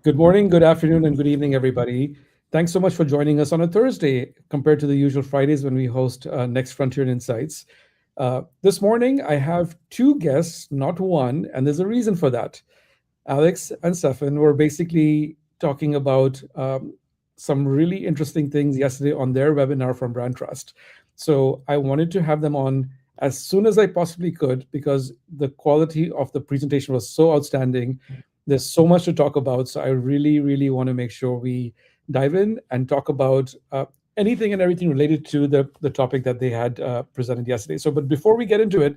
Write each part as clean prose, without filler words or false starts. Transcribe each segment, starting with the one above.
Good morning, good afternoon, and good evening, everybody. Thanks so much for joining us on a Thursday compared to the usual Fridays when we host Next Frontier in Insights. This morning, I have two guests, not one, and there's a reason for that. Alex and Stefan were basically talking about some really interesting things yesterday on their webinar from Brandtrust. So I wanted to have them on as soon as I possibly could because the quality of the presentation was so outstanding. There's so much to talk about. So I really, really want to make sure we dive in and talk about anything and everything related to the topic that they had presented yesterday. So, but before we get into it,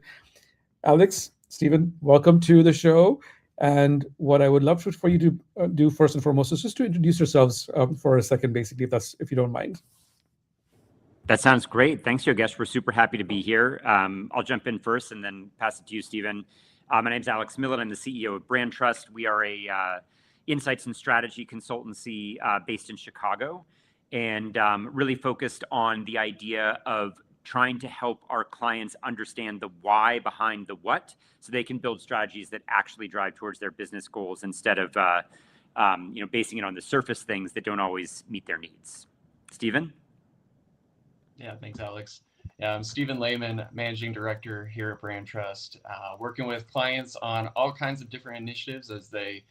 Alex, Stephen, welcome to the show. And what I would love for you to do first and foremost is just to introduce yourselves for a second, basically, if you don't mind. That sounds great. Thanks, Yogesh. We're super happy to be here. I'll jump in first and then pass it to you, Stephen. My name's Alex Millett. I'm the CEO of Brandtrust. We are a insights and strategy consultancy based in Chicago, and really focused on the idea of trying to help our clients understand the why behind the what, so they can build strategies that actually drive towards their business goals instead of basing it on the surface things that don't always meet their needs. Stephen? Yeah, thanks, Alex. Yeah, I'm Stephen Lehman, Managing Director here at Brandtrust, working with clients on all kinds of different initiatives as they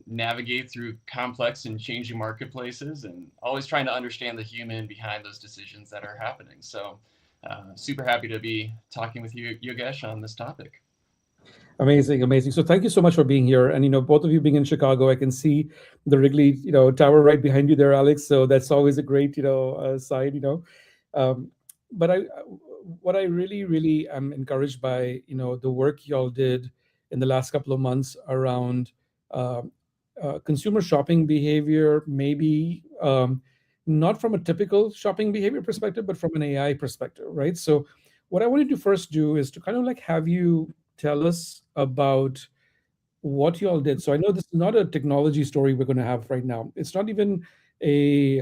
navigate through complex and changing marketplaces, and always trying to understand the human behind those decisions that are happening. So super happy to be talking with you, Yogesh, on this topic. Amazing, amazing. So thank you so much for being here. And, both of you being in Chicago, I can see the Wrigley, tower right behind you there, Alex. So that's always a great, side, But what I really, really am encouraged by, the work y'all did in the last couple of months around consumer shopping behavior, maybe not from a typical shopping behavior perspective, but from an AI perspective, right? So what I wanted to first do is to kind of have you tell us about what you all did. So I know this is not a technology story we're going to have right now. It's not even a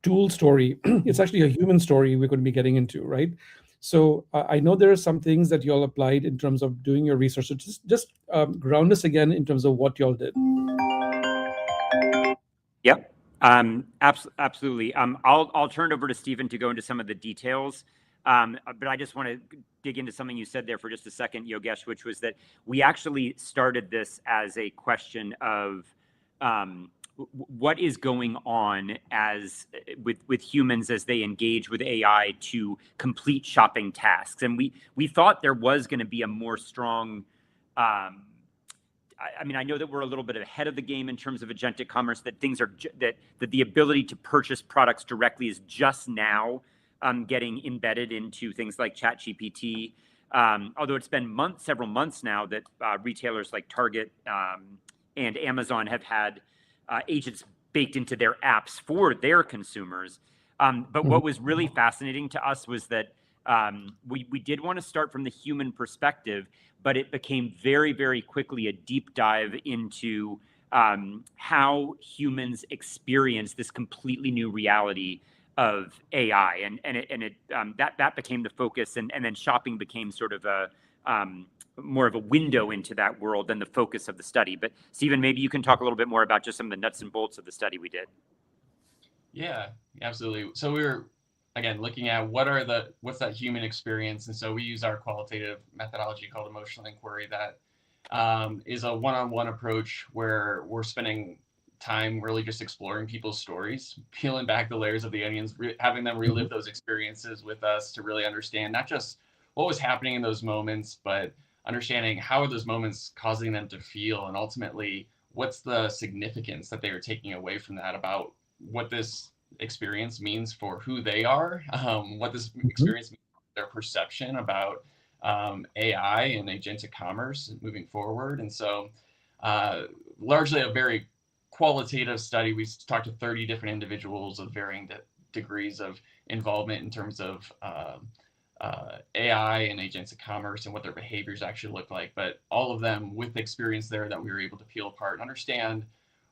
tool story. It's actually a human story we're going to be getting into, right? So I know there are some things that you all applied in terms of doing your research. So just ground us again in terms of what you all did. Yep, absolutely. I'll turn it over to Stephen to go into some of the details. But I just want to dig into something you said there for just a second, Yogesh, which was that we actually started this as a question of what is going on with humans as they engage with AI to complete shopping tasks. And we thought there was going to be a more strong, I know that we're a little bit ahead of the game in terms of agentic commerce, that things are, that the ability to purchase products directly is just now getting embedded into things like ChatGPT. Although it's been several months now that retailers like Target and Amazon have had agents baked into their apps for their consumers. But what was really fascinating to us was that we did want to start from the human perspective, but it became very, very quickly a deep dive into how humans experience this completely new reality of AI, and that became the focus, and then shopping became sort of a more of a window into that world than the focus of the study. But Stephen, maybe you can talk a little bit more about just some of the nuts and bolts of the study we did. Yeah, absolutely. So we were, again, looking at what's that human experience, and so we use our qualitative methodology called emotional inquiry that is a one-on-one approach where we're spending time really just exploring people's stories, peeling back the layers of the onions, having them relive those experiences with us to really understand not just what was happening in those moments, but understanding how are those moments causing them to feel, and ultimately what's the significance that they are taking away from that about what this experience means for who they are, what this experience means for their perception about AI and agentic commerce moving forward. And so largely a very qualitative study. We talked to 30 different individuals of varying degrees of involvement in terms of AI and agentic commerce and what their behaviors actually look like, but all of them with experience there that we were able to peel apart and understand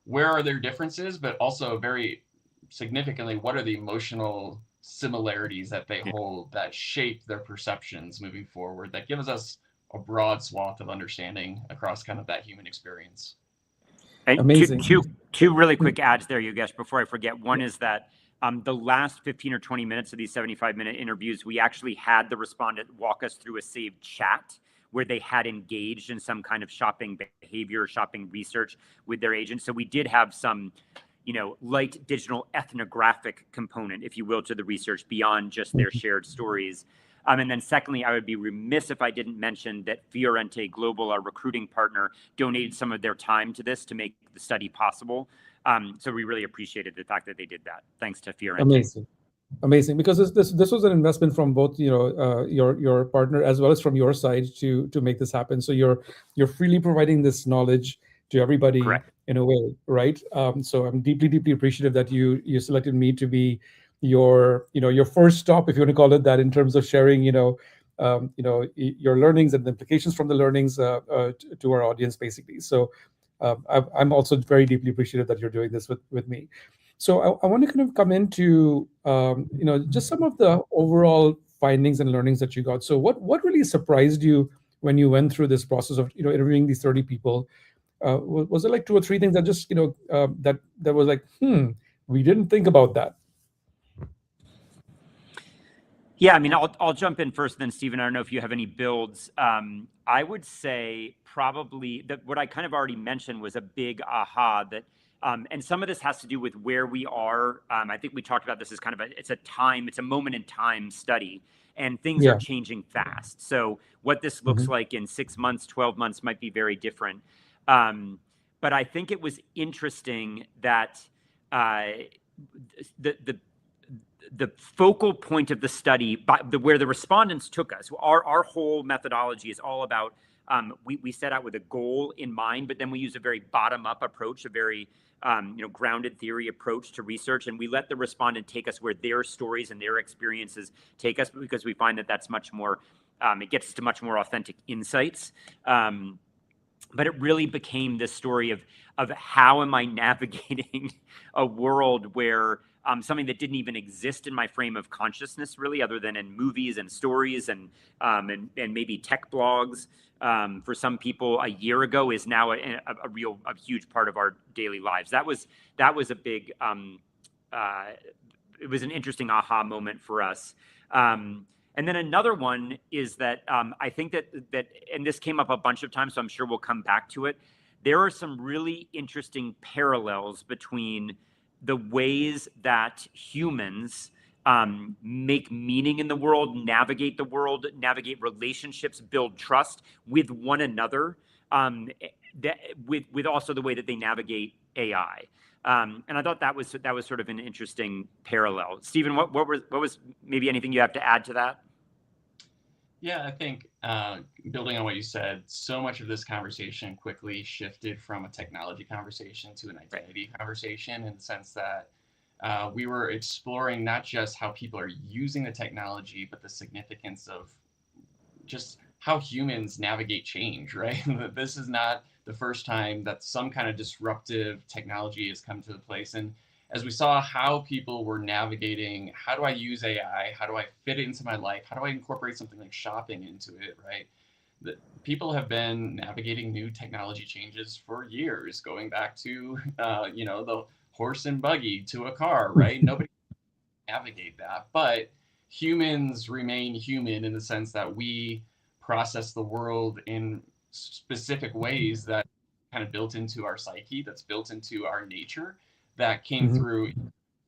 where are their differences, but also very significantly, what are the emotional similarities that they hold that shape their perceptions moving forward, that gives us a broad swath of understanding across kind of that human experience. And Amazing. two really quick adds there, Yogesh, before I forget. One is that the last 15 or 20 minutes of these 75-minute interviews, we actually had the respondent walk us through a saved chat where they had engaged in some kind of shopping behavior, shopping research with their agent. So we did have some, light digital ethnographic component, if you will, to the research beyond just their shared stories. And then secondly, I would be remiss if I didn't mention that Fiorente Global, our recruiting partner, donated some of their time to this to make the study possible. So we really appreciated the fact that they did that. Thanks to Fiorente. Amazing, because this was an investment from both your partner as well as from your side to make this happen. So you're freely providing this knowledge to everybody. Correct. In a way, right? So I'm deeply appreciative that you selected me to be your first stop, if you want to call it that, in terms of sharing your learnings and the implications from the learnings to our audience, basically. So I'm also very deeply appreciative that you're doing this with me. So I want to kind of come into just some of the overall findings and learnings that you got. So what really surprised you when you went through this process of interviewing these 30 people? Was it like 2 or 3 things that just that was like, we didn't think about that? Yeah, I mean, I'll jump in first, then Stephen, I don't know if you have any builds. I would say probably that what I kind of already mentioned was a big aha that, and some of this has to do with where we are. I think we talked about this as kind of it's a moment in time study, and things are changing fast. So what this looks like in 6 months, 12 months might be very different. But I think it was interesting that the focal point of the study, where the respondents took us, our whole methodology is all about, we set out with a goal in mind, but then we use a very bottom-up approach, a very grounded theory approach to research, and we let the respondent take us where their stories and their experiences take us, because we find that that's much more, it gets us to much more authentic insights. But it really became this story of how am I navigating a world where something that didn't even exist in my frame of consciousness, really, other than in movies and stories and maybe tech blogs. For some people, a year ago is now a huge part of our daily lives. That was a big. It was an interesting aha moment for us. And then another one is that I think that, and this came up a bunch of times, so I'm sure we'll come back to it. There are some really interesting parallels between the ways that humans make meaning in the world, navigate relationships, build trust with one another, with also the way that they navigate AI. And I thought that was sort of an interesting parallel. Stephen, what was maybe anything you have to add to that? Yeah, I think building on what you said, so much of this conversation quickly shifted from a technology conversation to an identity conversation, in the sense that we were exploring not just how people are using the technology, but the significance of just how humans navigate change, right? This is not the first time that some kind of disruptive technology has come to the place. And as we saw how people were navigating, how do I use AI? How do I fit it into my life? How do I incorporate something like shopping into it, right? People have been navigating new technology changes for years, going back to, the horse and buggy to a car, right? Nobody can navigate that, but humans remain human in the sense that we process the world in specific ways that kind of built into our psyche, that's built into our nature, that came through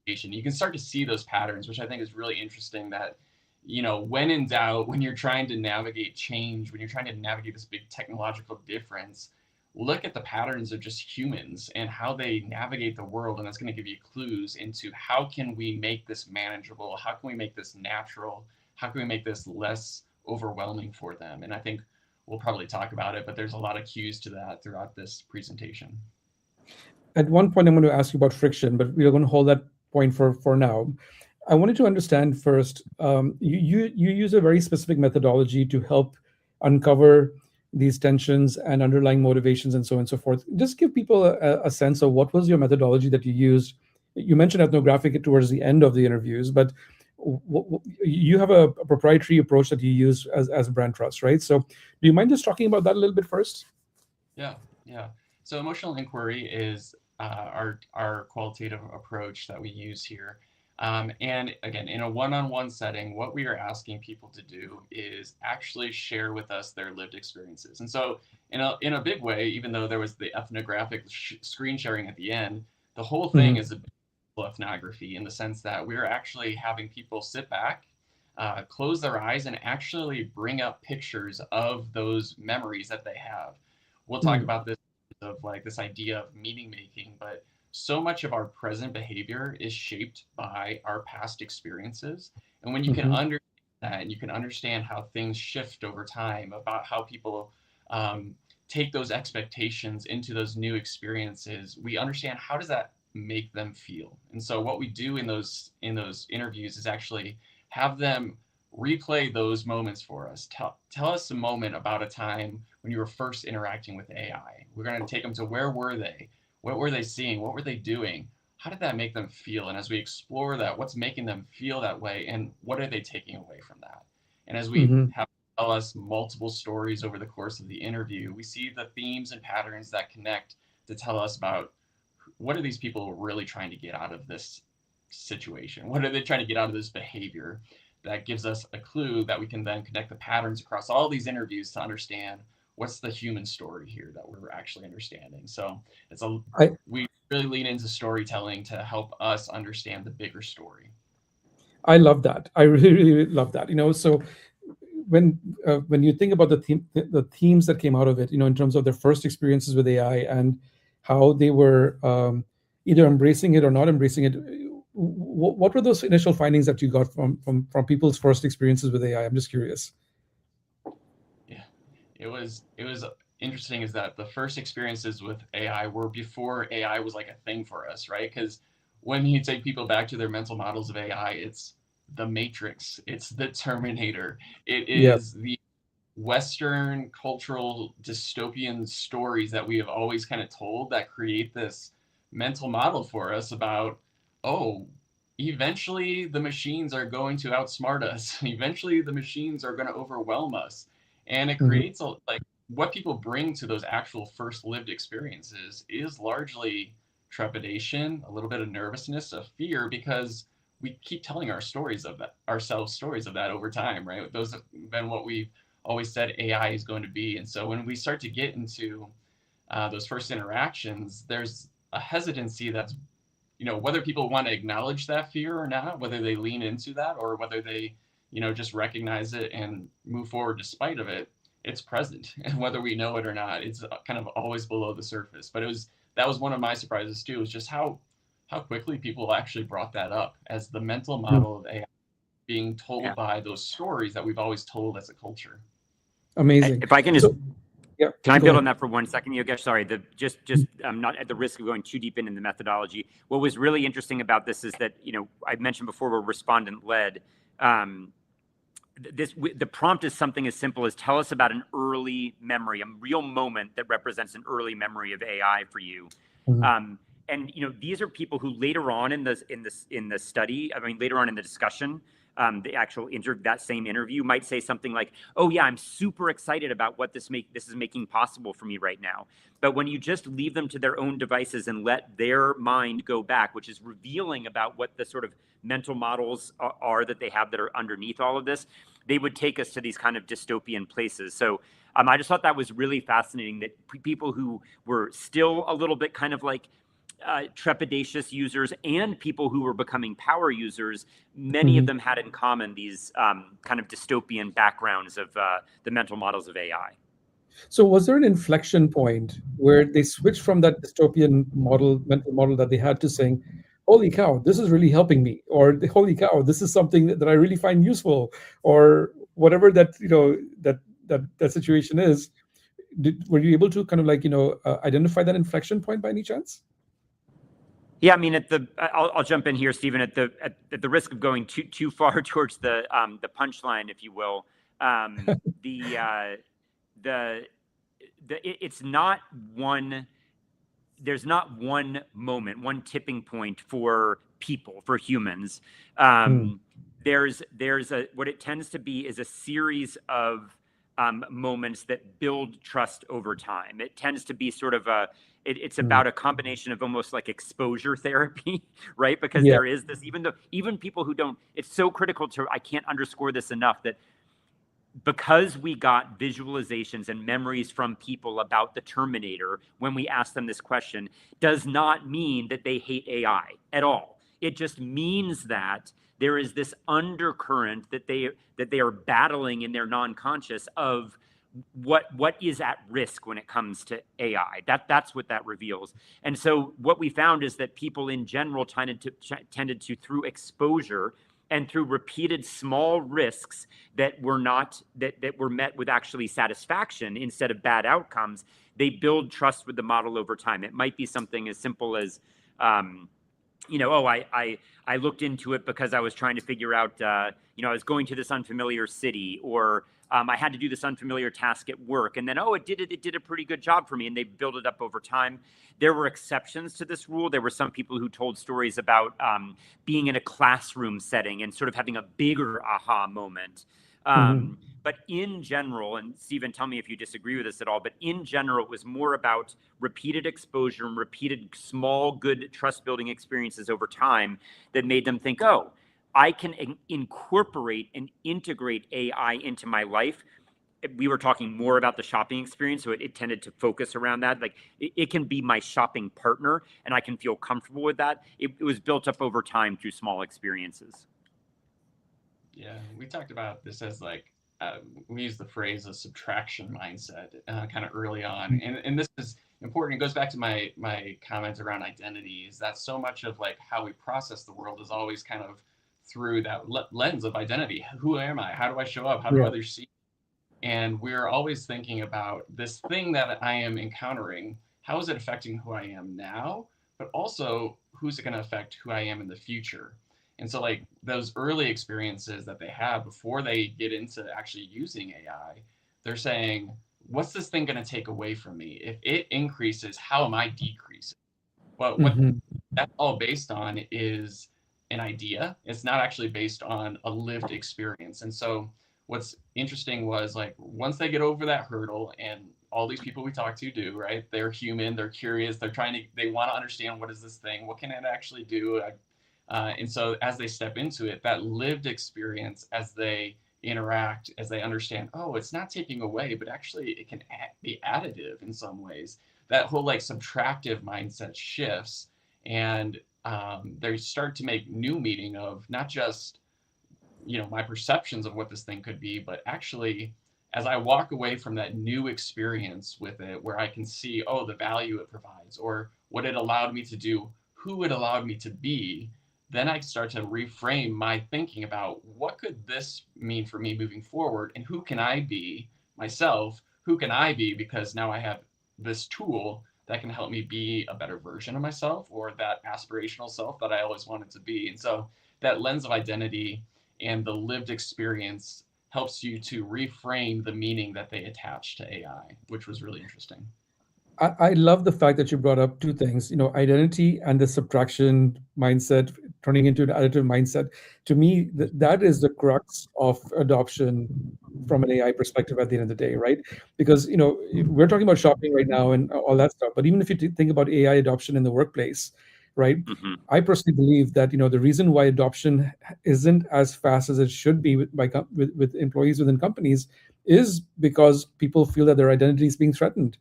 education. You can start to see those patterns, which I think is really interesting, that, when in doubt, when you're trying to navigate change, when you're trying to navigate this big technological difference, look at the patterns of just humans and how they navigate the world. And that's going to give you clues into how can we make this manageable? How can we make this natural? How can we make this less overwhelming for them? And I think we'll probably talk about it, but there's a lot of cues to that throughout this presentation. At one point, I'm going to ask you about friction, but we're going to hold that point for now. I wanted to understand first, you use a very specific methodology to help uncover these tensions and underlying motivations and so on and so forth. Just give people a sense of what was your methodology that you used. You mentioned ethnographic towards the end of the interviews, but you have a proprietary approach that you use as Brandtrust, right? So do you mind just talking about that a little bit first? Yeah. So emotional inquiry is our qualitative approach that we use here. And again, in a one-on-one setting, what we are asking people to do is actually share with us their lived experiences. And so in a big way, even though there was the ethnographic screen sharing at the end, the whole thing is a ethnography in the sense that we're actually having people sit back, close their eyes, and actually bring up pictures of those memories that they have. We'll talk about this of like this idea of meaning making, but so much of our present behavior is shaped by our past experiences. And when you can understand that, and you can understand how things shift over time, about how people take those expectations into those new experiences, we understand how does that make them feel. And so what we do in those interviews is actually have them replay those moments for us. Tell us a moment about a time when you were first interacting with AI. We're going to take them to where were they? What were they seeing? What were they doing? How did that make them feel? And as we explore that, what's making them feel that way, and what are they taking away from that? And as we have tell us multiple stories over the course of the interview, we see the themes and patterns that connect to tell us about what are these people really trying to get out of this situation? What are they trying to get out of this behavior? That gives us a clue that we can then connect the patterns across all these interviews to understand what's the human story here that we're actually understanding. So we really lean into storytelling to help us understand the bigger story. I love that. I really, really love that. So when you think about the themes that came out of it, in terms of their first experiences with AI and how they were either embracing it or not embracing it, what were those initial findings that you got from people's first experiences with AI? I'm just curious. Yeah, it was interesting is that the first experiences with AI were before AI was like a thing for us, right? Because when you take people back to their mental models of AI, it's the Matrix, it's the Terminator, it is the Western cultural dystopian stories that we have always kind of told that create this mental model for us about, oh, eventually the machines are going to outsmart us. Eventually the machines are going to overwhelm us. And it creates like what people bring to those actual first lived experiences is largely trepidation, a little bit of nervousness, of fear, because we keep telling ourselves stories of that over time, right? Those have been what we've always said AI is going to be. And so when we start to get into those first interactions, there's a hesitancy that's, whether people want to acknowledge that fear or not, whether they lean into that or whether they, just recognize it and move forward despite of it, it's present. And whether we know it or not, it's kind of always below the surface. But that was one of my surprises too, is just how quickly people actually brought that up as the mental model of AI being told by those stories that we've always told as a culture. Amazing. If I can just, can I build on that for 1 second, Yogesh? Sorry, I'm not at the risk of going too deep into the methodology. What was really interesting about this is that, I mentioned before we're respondent led. The prompt is something as simple as tell us about an early memory, a real moment that represents an early memory of AI for you. And these are people who later on in the study, later on in the discussion, the actual that same interview might say something like, "Oh yeah, I'm super excited about what this is making possible for me right now." But when you just leave them to their own devices and let their mind go back, which is revealing about what the sort of mental models are that they have that are underneath all of this, they would take us to these kind of dystopian places. So I just thought that was really fascinating that people who were still a little bit kind of like trepidatious users and people who were becoming power users, many of them had in common these kind of dystopian backgrounds of the mental models of AI. So was there an inflection point where they switched from that dystopian mental model that they had to saying, holy cow, this is really helping me, or holy cow, this is something that I really find useful, or whatever that, that situation is? Were you able to kind of like, identify that inflection point by any chance? Yeah, I'll jump in here, Stephen, at the risk of going too far towards the punchline, if you will. It's not one. There's not one moment, one tipping point for people, for humans. There's what it tends to be is a series of moments that build trust over time. It tends to be sort of It's about a combination of almost like exposure therapy, right? Because Yeah. there is this, even people who don't, it's so critical to, I can't underscore this enough, that because we got visualizations and memories from people about the Terminator when we asked them this question, does not mean that they hate AI at all. It just means that there is this undercurrent that they are battling in their non-conscious of what is at risk when it comes to AI. That's what that reveals. And so what we found is that people in general tended to through exposure and through repeated small risks that were met with actually satisfaction instead of bad outcomes, they build trust with the model over time. It might be something as simple as, I looked into it because I was trying to figure out, I was going to this unfamiliar city, or I had to do this unfamiliar task at work, and then, it did a pretty good job for me, and they build it up over time. There were exceptions to this rule. There were some people who told stories about being in a classroom setting and sort of having a bigger aha moment. But in general, and Stephen, tell me if you disagree with this at all, but in general, it was more about repeated exposure and repeated small, good trust building experiences over time that made them think, I can incorporate and integrate AI into my life. We were talking more about the shopping experience, so it tended to focus around that. Like it can be my shopping partner, and I can feel comfortable with that. It was built up over time through small experiences. Yeah, we talked about this as we use the phrase a subtraction mindset kind of early on, and this is important. It goes back to my comments around identities. That so much of how we process the world is always kind of through that lens of identity. Who am I? How do I show up? How do others see me? And we're always thinking about this thing that I am encountering. How is it affecting who I am now? But also, who's it going to affect who I am in the future? And so those early experiences that they have before they get into actually using AI, they're saying, what's this thing going to take away from me? If it increases, how am I decreasing? Well, what that's all based on is an idea. It's not actually based on a lived experience. And so what's interesting was once they get over that hurdle, and all these people we talk to do, right? They're human, they're curious, they want to understand, what is this thing? What can it actually do? And so as they step into it, that lived experience, as they interact, as they understand, it's not taking away, but actually it can be additive in some ways. That whole subtractive mindset shifts, and they start to make new meaning of not just, my perceptions of what this thing could be, but actually, as I walk away from that new experience with it, where I can see, the value it provides, or what it allowed me to do, who it allowed me to be, then I start to reframe my thinking about what could this mean for me moving forward, and who can I be myself? Who can I be? Because now I have this tool that can help me be a better version of myself, or that aspirational self that I always wanted to be. And so that lens of identity and the lived experience helps you to reframe the meaning that they attach to AI, which was really interesting. I love the fact that you brought up two things, identity and the subtraction mindset turning into an additive mindset. To me, that is the crux of adoption from an AI perspective at the end of the day, right? Because, we're talking about shopping right now and all that stuff, but even if you think about AI adoption in the workplace, right? I personally believe that, the reason why adoption isn't as fast as it should be with employees within companies is because people feel that their identity is being threatened.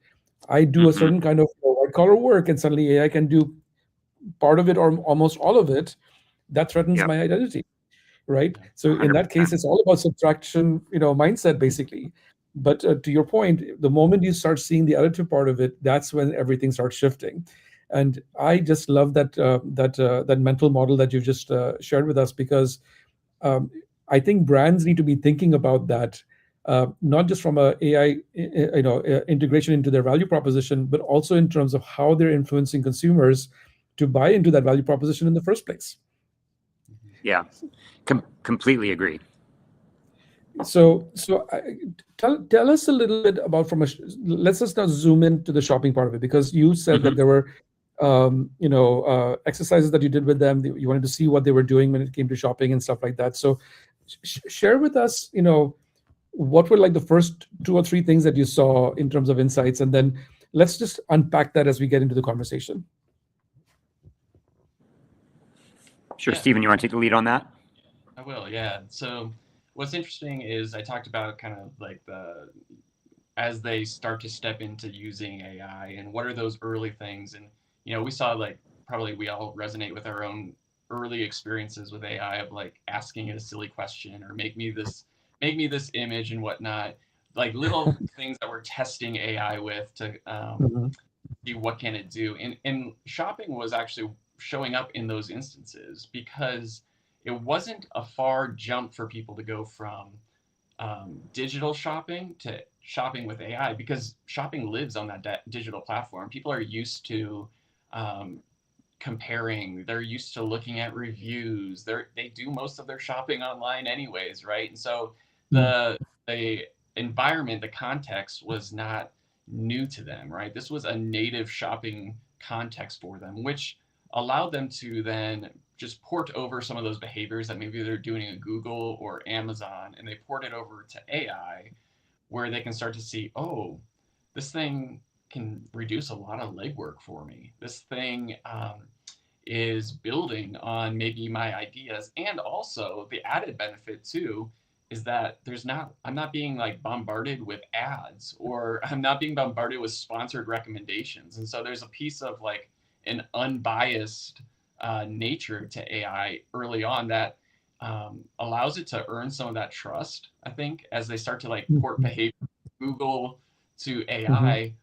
I do a certain kind of white collar work, and suddenly AI can do part of it or almost all of it. That threatens my identity, right? So in that case, it's all about subtraction, mindset basically. But to your point, the moment you start seeing the additive part of it, that's when everything starts shifting. And I just love that mental model that you just shared with us, because I think brands need to be thinking about that. Not just from a AI, integration into their value proposition, but also in terms of how they're influencing consumers to buy into that value proposition in the first place. Yeah, completely agree. So tell us a little bit about let's just now zoom into the shopping part of it, because you said that there were exercises that you did with them. You wanted to see what they were doing when it came to shopping and stuff like that. So share with us, what were the first 2 or 3 things that you saw in terms of insights, and then Let's just unpack that as we get into the conversation. Sure, Yeah. Stephen, you want to take the lead on that? I will, yeah. So what's interesting is I talked about kind of like as they start to step into using AI and what are those early things. And, we saw like probably we all resonate with our own early experiences with AI of like asking it a silly question or make me this image and whatnot, like little things that we're testing AI with to see what can it do. And shopping was actually showing up in those instances because it wasn't a far jump for people to go from digital shopping to shopping with AI because shopping lives on that digital platform. People are used to comparing. They're used to looking at reviews. They do most of their shopping online anyways, right? And so the environment, the context was not new to them, right? This was a native shopping context for them, which allowed them to then just port over some of those behaviors that maybe they're doing in Google or Amazon, and they port it over to AI, where they can start to see, oh, this thing can reduce a lot of legwork for me. This thing is building on maybe my ideas, and also the added benefit too is that I'm not being like bombarded with ads, or I'm not being bombarded with sponsored recommendations. And so there's a piece of like an unbiased nature to AI early on that allows it to earn some of that trust, I think, as they start to like port behavior Google to AI.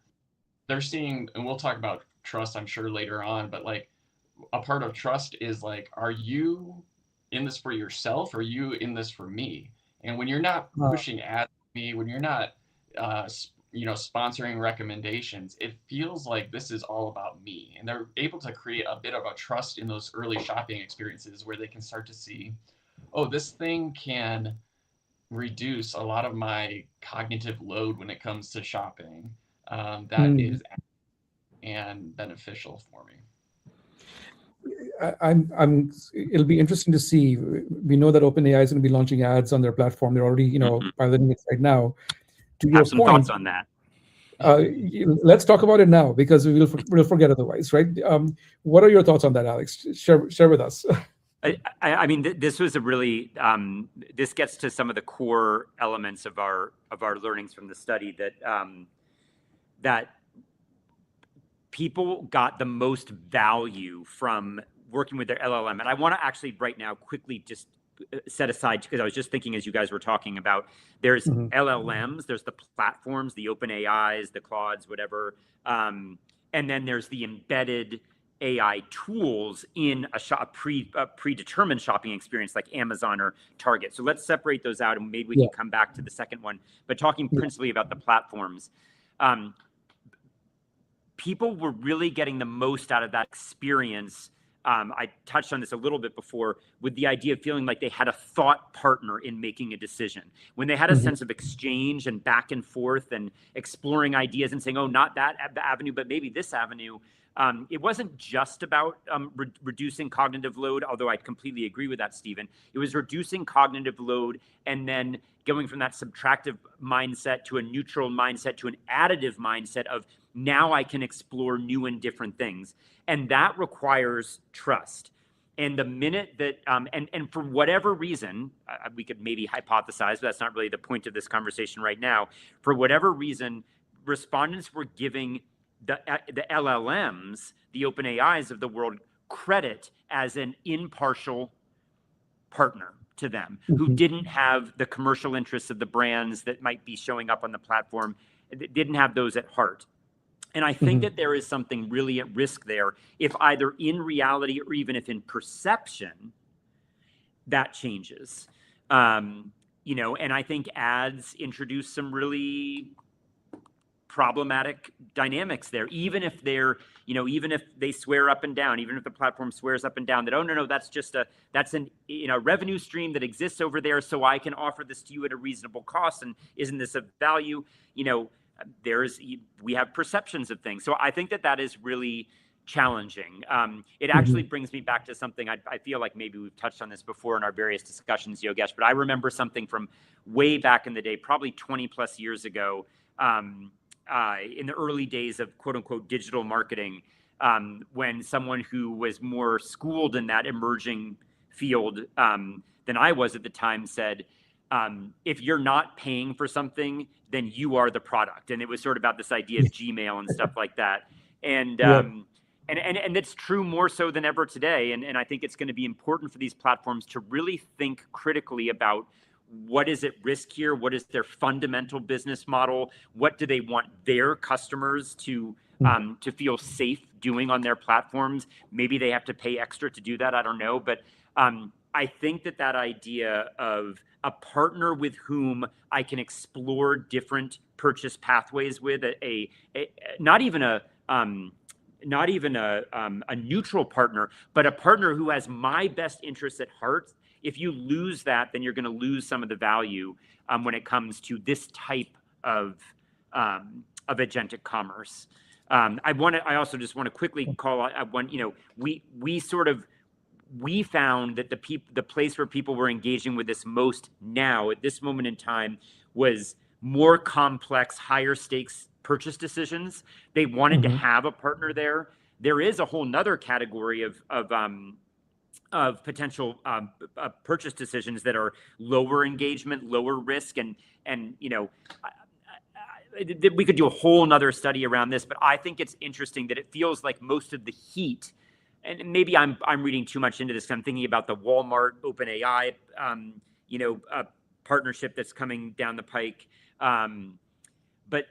They're seeing, and we'll talk about trust, I'm sure, later on, but like a part of trust is like, are you in this for yourself? Or are you in this for me? And when you're not pushing ads at me, when you're not, sponsoring recommendations, it feels like this is all about me. And they're able to create a bit of a trust in those early shopping experiences where they can start to see, oh, this thing can reduce a lot of my cognitive load when it comes to shopping. That is and beneficial for me. It'll be interesting to see. We know that OpenAI is going to be launching ads on their platform. They're already, piloting it right now. To your Have some point, thoughts on that. Let's talk about it now because we'll forget otherwise, right? What are your thoughts on that, Alex? Share with us. I mean, this was a really this gets to some of the core elements of our learnings from the study that people got the most value from working with their LLM. And I want to actually right now quickly just set aside, because I was just thinking as you guys were talking about, there's LLMs, there's the platforms, the OpenAIs, the Claudes, whatever, and then there's the embedded AI tools in a predetermined shopping experience like Amazon or Target. So let's separate those out, and maybe we can come back to the second one. But talking principally about the platforms, people were really getting the most out of that experience. I touched on this a little bit before, with the idea of feeling like they had a thought partner in making a decision. When they had a sense of exchange and back and forth and exploring ideas and saying, oh, not that avenue, but maybe this avenue. It wasn't just about reducing cognitive load, although I completely agree with that, Stephen. It was reducing cognitive load and then going from that subtractive mindset to a neutral mindset to an additive mindset of now I can explore new and different things. And that requires trust. And the minute that, and for whatever reason, we could maybe hypothesize, but that's not really the point of this conversation right now. For whatever reason, respondents were giving the LLMs, the OpenAIs of the world, credit as an impartial partner to them, who didn't have the commercial interests of the brands that might be showing up on the platform, didn't have those at heart. And I think that there is something really at risk there, if either in reality or even if in perception, that changes. And I think ads introduce some really problematic dynamics there, even if they're, even if they swear up and down, even if the platform swears up and down that, oh, no, that's just that's an revenue stream that exists over there, so I can offer this to you at a reasonable cost, and isn't this of value? We have perceptions of things. So I think that is really challenging. It actually brings me back to something I feel like maybe we've touched on this before in our various discussions, Yogesh, but I remember something from way back in the day, probably 20 plus years ago. in the early days of quote unquote digital marketing, when someone who was more schooled in that emerging field than I was at the time said, if you're not paying for something, then you are the product. And it was sort of about this idea of Gmail and stuff like that. And Yeah. and it's true more so than ever today. And I think it's going to be important for these platforms to really think critically about what is at risk here, what is their fundamental business model, what do they want their customers to feel safe doing on their platforms. Maybe they have to pay extra to do that. I don't know, but I think that idea of a partner with whom I can explore different purchase pathways with, not even a neutral partner, but a partner who has my best interests at heart. If you lose that, then you're going to lose some of the value when it comes to this type of agentic commerce. I also just want to quickly call out one. We found that the place where people were engaging with this most now at this moment in time was more complex, higher stakes purchase decisions. They wanted to have a partner there. There is a whole nother category of potential purchase decisions that are lower engagement, lower risk, and we could do a whole nother study around this. But I think it's interesting that it feels like most of the heat, and maybe I'm reading too much into this, 'cause I'm thinking about the Walmart OpenAI partnership that's coming down the pike. But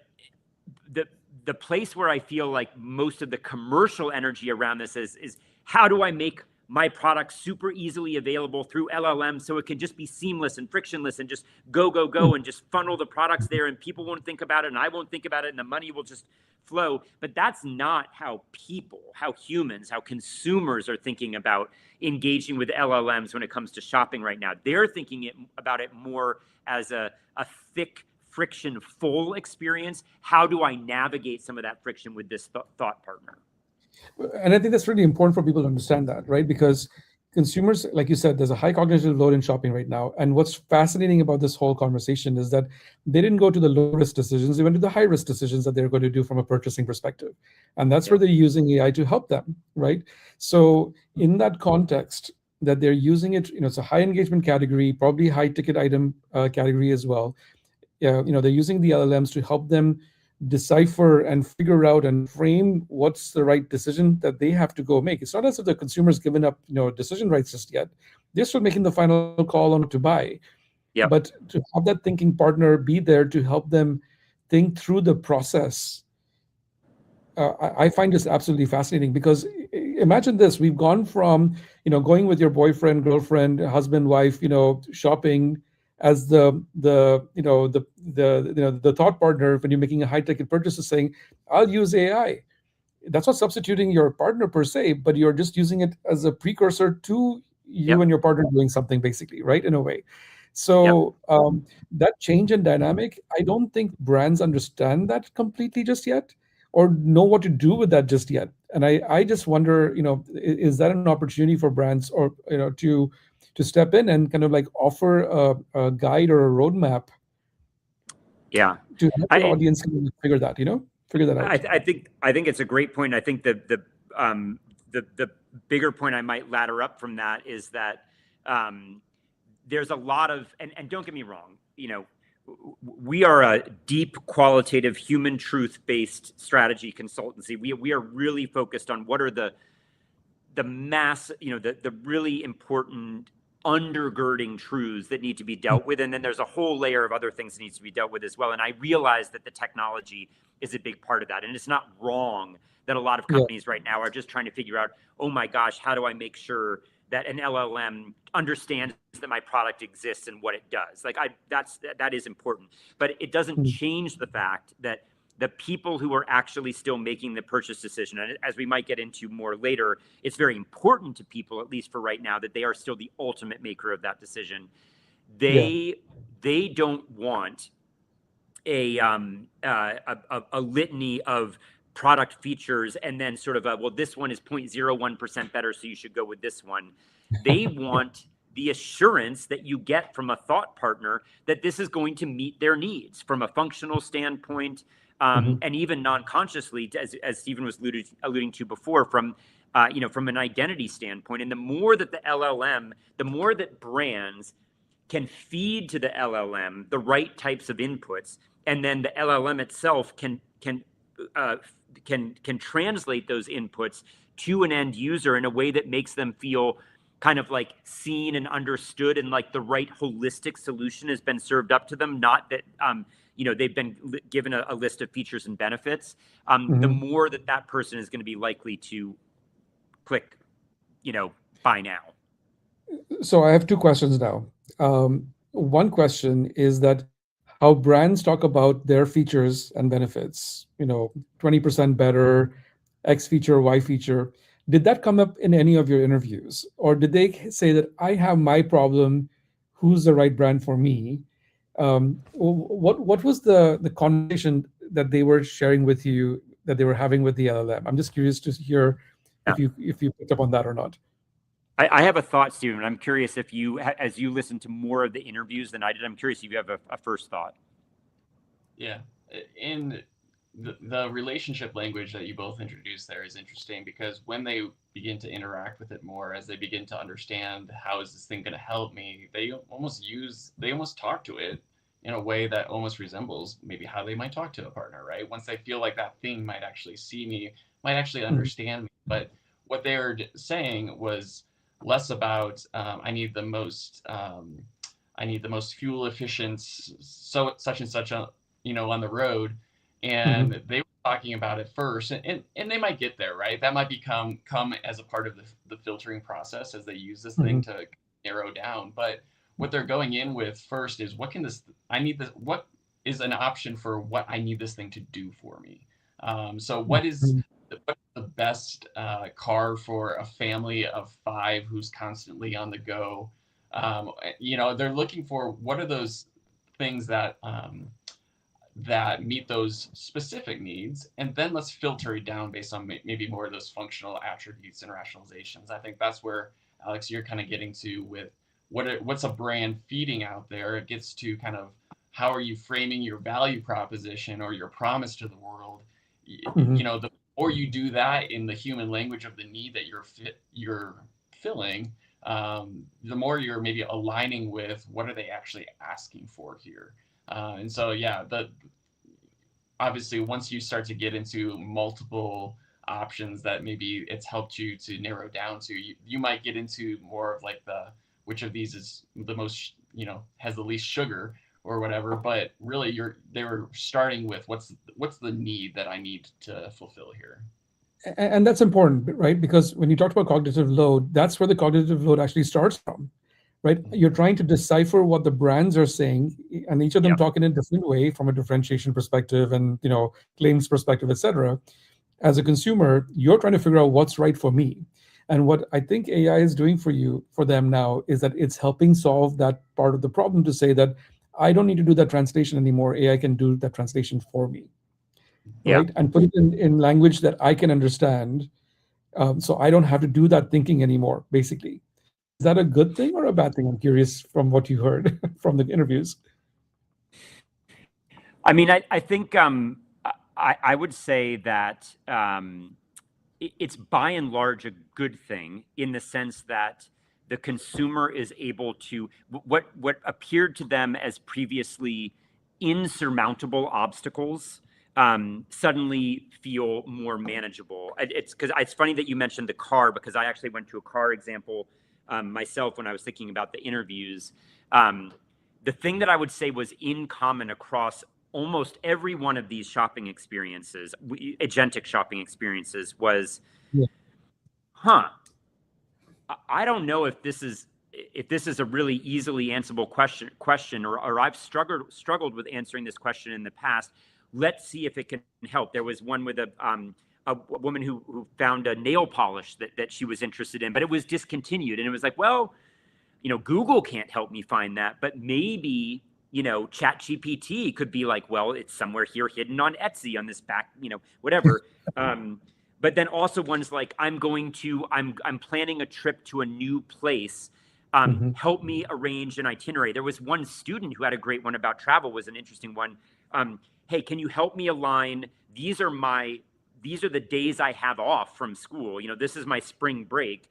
the place where I feel like most of the commercial energy around this is how do I make my product super easily available through LLM so it can just be seamless and frictionless and just go and just funnel the products there, and people won't think about it and I won't think about it and the money will just flow. But that's not how humans, how consumers are thinking about engaging with LLMs when it comes to shopping right now. They're thinking about it more as a thick, friction full experience. How do I navigate some of that friction with this thought partner? And I think that's really important for people to understand that, right? Because consumers, like you said, there's a high cognitive load in shopping right now. And what's fascinating about this whole conversation is that they didn't go to the low risk decisions, they went to the high risk decisions that they're going to do from a purchasing perspective. And that's where they're using AI to help them, right? So in that context, that they're using it, it's a high engagement category, probably high ticket item category as well. They're using the LLMs to help them decipher and figure out and frame what's the right decision that they have to go make. It's not as if the consumer's given up, decision rights just yet. They're still making the final call on what to buy. Yep. But to have that thinking partner be there to help them think through the process, I find this absolutely fascinating, because imagine this: we've gone from going with your boyfriend, girlfriend, husband, wife, shopping as the thought partner when you're making a high ticket purchase, is saying, I'll use AI. That's not substituting your partner per se, but you're just using it as a precursor to you and your partner doing something, basically, right? In a way. So that change in dynamic, I don't think brands understand that completely just yet, or know what to do with that just yet. And I just wonder, is that an opportunity for brands, or to step in and kind of like offer a guide or a roadmap to help the audience figure that out. I think it's a great point. I think the bigger point I might ladder up from that is that there's a lot of, and don't get me wrong, we are a deep qualitative human truth based strategy consultancy. We are really focused on what are the mass, the really important undergirding truths that need to be dealt with. And then there's a whole layer of other things that needs to be dealt with as well. And I realize that the technology is a big part of that. And it's not wrong that a lot of companies right now are just trying to figure out, oh my gosh, how do I make sure that an LLM understands that my product exists and what it does? Like that is important, but it doesn't change the fact that the people who are actually still making the purchase decision, and as we might get into more later, it's very important to people, at least for right now, that they are still the ultimate maker of that decision. They don't want a litany of product features and then sort of well, this one is 0.01% better, so you should go with this one. They want the assurance that you get from a thought partner that this is going to meet their needs from a functional standpoint, Mhm. and even non-consciously, as Stephen was alluding to before, from from an identity standpoint. And the more that the more that brands can feed to the LLM the right types of inputs, and then the LLM itself uh, can translate those inputs to an end user in a way that makes them feel kind of like seen and understood, and like the right holistic solution has been served up to them, not that they've been given a list of features and benefits. The Mhm. more that that person is going to be likely to click, buy now. So I have two questions now. One question is that how brands talk about their features and benefits, 20% better, X feature, Y feature. Did that come up in any of your interviews? Or did they say that I have my problem, who's the right brand for me? What was the conversation that they were sharing with you, that they were having with the LLM? I'm just curious to hear Yeah. if you picked up on that or not. I have a thought, Stephen. I'm curious if you, as you listen to more of the interviews than I did, I'm curious if you have a first thought. Yeah. In the relationship language that you both introduced there is interesting, because when they begin to interact with it more, as they begin to understand how is this thing going to help me, they almost talk to it in a way that almost resembles maybe how they might talk to a partner, right? Once they feel like that thing might actually see me, might actually understand me. But what they were saying was less about I need the most fuel efficient, so such and such a, on the road. Mhm. And they were talking about it first, and they might get there, right? That might come as a part of the filtering process as they use this thing Mhm. to narrow down. But what they're going in with first is, I need this, what is an option for what I need this thing to do for me. So Mhm. what's the best car for a family of 5 who's constantly on the go? They're looking for what are those things that meet those specific needs, and then let's filter it down based on maybe more of those functional attributes and rationalizations. I think that's where, Alex, you're kind of getting to with what's a brand feeding out there. It gets to kind of how are you framing your value proposition or your promise to the world. Mhm. The more you do that in the human language of the need that you're filling, the more you're maybe aligning with what are they actually asking for here. And so, yeah, obviously once you start to get into multiple options that maybe it's helped you to narrow down to, you might get into more of like which of these is the most, has the least sugar or whatever. But really, they were starting with what's the need that I need to fulfill here. And that's important, right? Because when you talked about cognitive load, that's where the cognitive load actually starts from, right? You're trying to decipher what the brands are saying, and each of them Yep. talk in a different way from a differentiation perspective and claims perspective, etc. As a consumer, you're trying to figure out what's right for me. And what I think AI is doing for them now, is that it's helping solve that part of the problem, to say that I don't need to do that translation anymore. AI can do that translation for me, Yeah. right? And put it in language that I can understand, so I don't have to do that thinking anymore, basically. Is that a good thing or a bad thing? I'm curious from what you heard from the interviews. I mean, I think I would say that it's by and large a good thing, in the sense that the consumer is able to, what appeared to them as previously insurmountable obstacles suddenly feel more manageable. It's funny that you mentioned the car, because I actually went to a car example myself when I was thinking about the interviews. Um, the thing that I would say was in common across almost every one of these shopping experiences, agentic shopping experiences, was, Yeah. huh, I don't know if this is a really easily answerable question, or I've struggled with answering this question in the past. Let's see if it can help. There was one with a woman who found a nail polish that she was interested in, but it was discontinued, and it was like, well, Google can't help me find that, but maybe, ChatGPT could be like, well, it's somewhere here hidden on Etsy on this back, whatever. But then also ones like, I'm planning a trip to a new place. Mhm. Help me arrange an itinerary. There was one student who had a great one about travel, was an interesting one. hey, can you help me align? These are the days I have off from school. This is my spring break.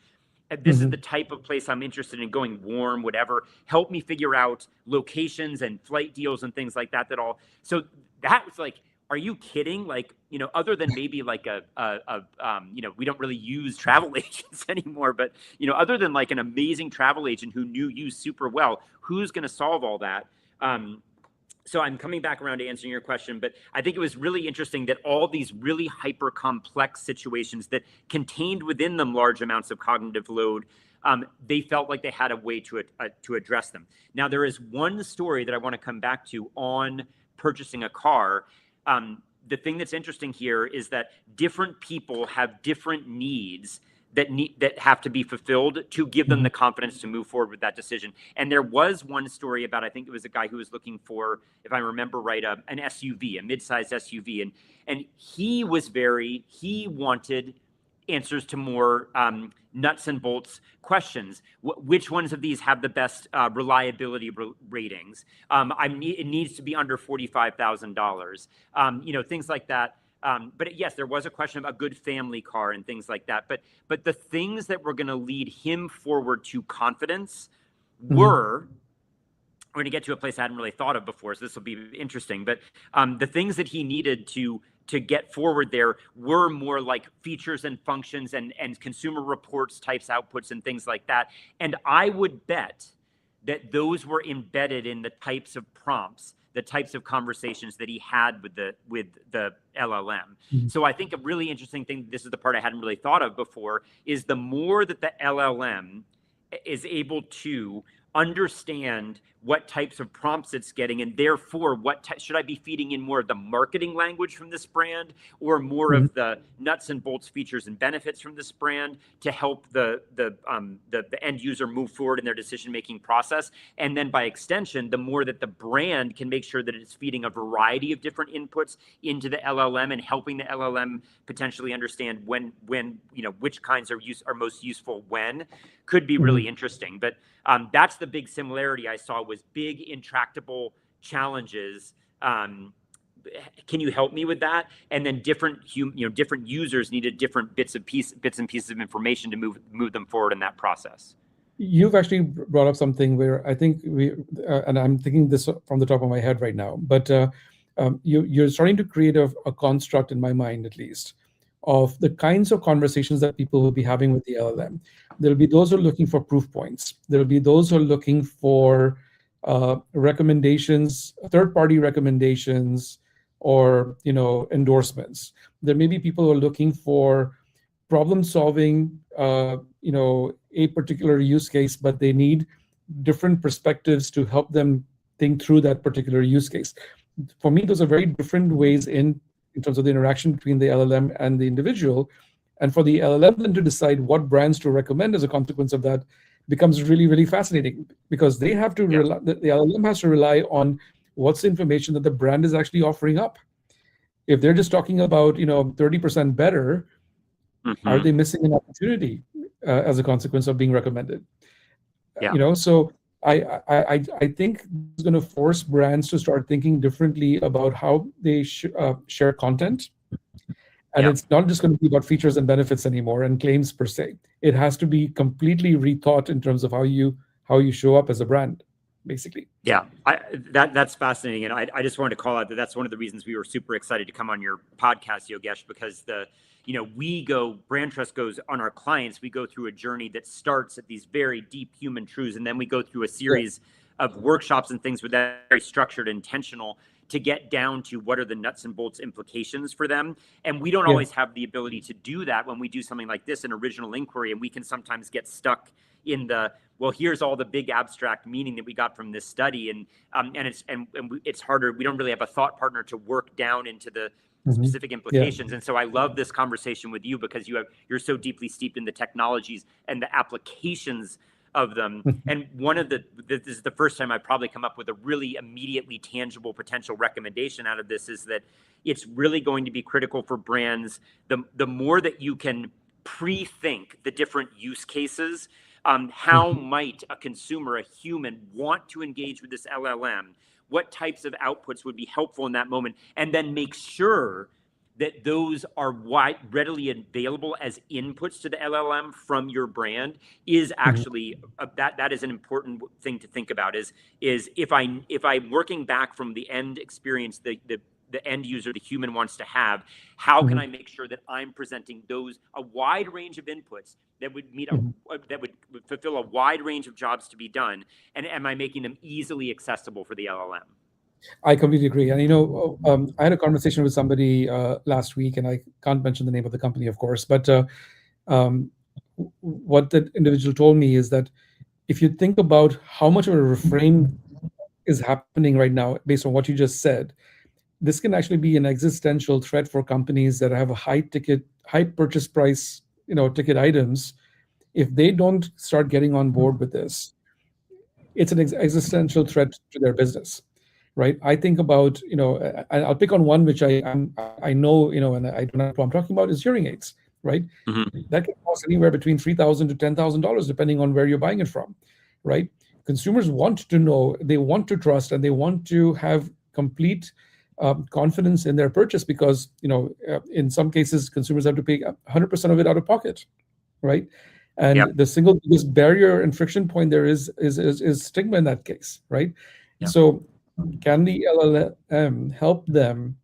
This is the type of place I'm interested in going, warm, whatever. Help me figure out locations and flight deals and things like that. So that was like, are you kidding? Like, other than maybe like we don't really use travel agents anymore, but, other than like an amazing travel agent who knew you super well, who's going to solve all that? So I'm coming back around to answering your question, but I think it was really interesting that all these really hyper complex situations that contained within them large amounts of cognitive load, they felt like they had a way to address them. Now, there is one story that I want to come back to on purchasing a car. The thing that's interesting here is that different people have different needs that have to be fulfilled to give them the confidence to move forward with that decision. And there was one story about, I think it was a guy who was looking for, if I remember right, an SUV, a mid-sized SUV. And he wanted answers to more nuts and bolts questions. Which ones of these have the best reliability ratings? It needs to be under $45,000. Things like that. But yes, there was a question of a good family car and things like that. But the things that were going to lead him forward to confidence were, we're going to get to a place I hadn't really thought of before, so this will be interesting. But the things that he needed to get forward there were more like features and functions and consumer reports types outputs and things like that. And I would bet that those were embedded in the types of prompts, the types of conversations that he had with the LLM. So I think a really interesting thing, this is the part I hadn't really thought of before, is the more that the LLM is able to understand what types of prompts it's getting, and therefore should I be feeding in more of the marketing language from this brand or more of the nuts and bolts features and benefits from this brand to help the end user move forward in their decision-making process. And then by extension, the more that the brand can make sure that it's feeding a variety of different inputs into the LLM and helping the LLM potentially understand when which kinds are most useful when, could be really interesting. But that's the big similarity I saw, was big intractable challenges. Can you help me with that? And then different users needed different bits and pieces of information to move them forward in that process. You've actually brought up something where I think and I'm thinking this from the top of my head right now, but you're starting to create a construct in my mind, at least, of the kinds of conversations that people will be having with the LLM. There'll be those who are looking for proof points. There'll be those who are looking for recommendations, third-party recommendations, or endorsements. There may be people who are looking for problem-solving, a particular use case, but they need different perspectives to help them think through that particular use case. For me, those are very different ways in terms of the interaction between the LLM and the individual. And for the LLM then to decide what brands to recommend as a consequence of that becomes really, really fascinating, because they have to rely, the LLM has to rely on what's the information that the brand is actually offering up. If they're just talking about 30% better, are they missing an opportunity as a consequence of being recommended? So I think it's going to force brands to start thinking differently about how they share content. And it's not just going to be about features and benefits anymore and claims per se. It has to be completely rethought in terms of how you show up as a brand, basically. Yeah, that's fascinating. And I just wanted to call out that that's one of the reasons we were super excited to come on your podcast, Yogesh, because Brandtrust goes on our clients, we go through a journey that starts at these very deep human truths. And then we go through a series of workshops and things with that very structured, intentional, to get down to what are the nuts and bolts implications for them. And we don't always have the ability to do that when we do something like this, an original inquiry. And we can sometimes get stuck in here's all the big abstract meaning that we got from this study. And it's harder. We don't really have a thought partner to work down into the specific implications. And so I love this conversation with you because you're so deeply steeped in the technologies and the applications of them. And this is the first time I've probably come up with a really immediately tangible potential recommendation out of this, is that it's really going to be critical for brands. The more that you can pre-think the different use cases, how might a consumer, a human, want to engage with this LLM? what types of outputs would be helpful in that moment, and then make sure that those are readily available as inputs to the LLM from your brand is actually that is an important thing to think about. Is if I'm working back from the end experience, the end user, the human wants to have, how can I make sure that I'm presenting a wide range of inputs that would that would fulfill a wide range of jobs to be done, and am I making them easily accessible for the LLM? I completely agree. And I had a conversation with somebody last week, and I can't mention the name of the company, of course, but um, what the individual told me is that if you think about how much of a refrain is happening right now, based on what you just said, this can actually be an existential threat for companies that have a high purchase price, ticket items. If they don't start getting on board with this, it's an existential threat to their business, right? I think about, I'll pick on one which I know, and I don't know what I'm talking about, is hearing aids, right? That can cost anywhere between $3,000 to $10,000, depending on where you're buying it from, right? Consumers want to know, they want to trust, and they want to have complete confidence in their purchase because, in some cases, consumers have to pay 100% of it out of pocket, right? And Yep. the single biggest barrier and friction point there is stigma in that case, right? Yep. So can the LLM help them,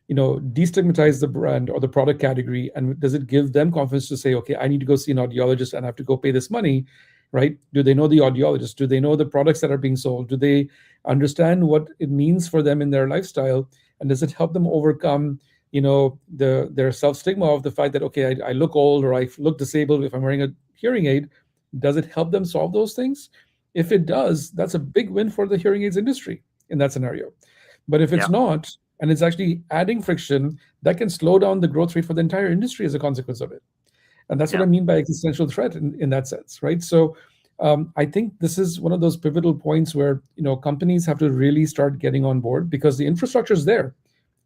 destigmatize the brand or the product category? And does it give them confidence to say, okay, I need to go see an audiologist and I have to go pay this money, right? Do they know the audiologist? Do they know the products that are being sold? Do they understand what it means for them in their lifestyle? And does it help them overcome, their self-stigma of the fact that, okay, I look old or I look disabled if I'm wearing a hearing aid? Does it help them solve those things? If it does, that's a big win for the hearing aids industry in that scenario. But if it's not, and it's actually adding friction, that can slow down the growth rate for the entire industry as a consequence of it. And that's what I mean by existential threat in that sense, right? So I think this is one of those pivotal points where companies have to really start getting on board because the infrastructure is there,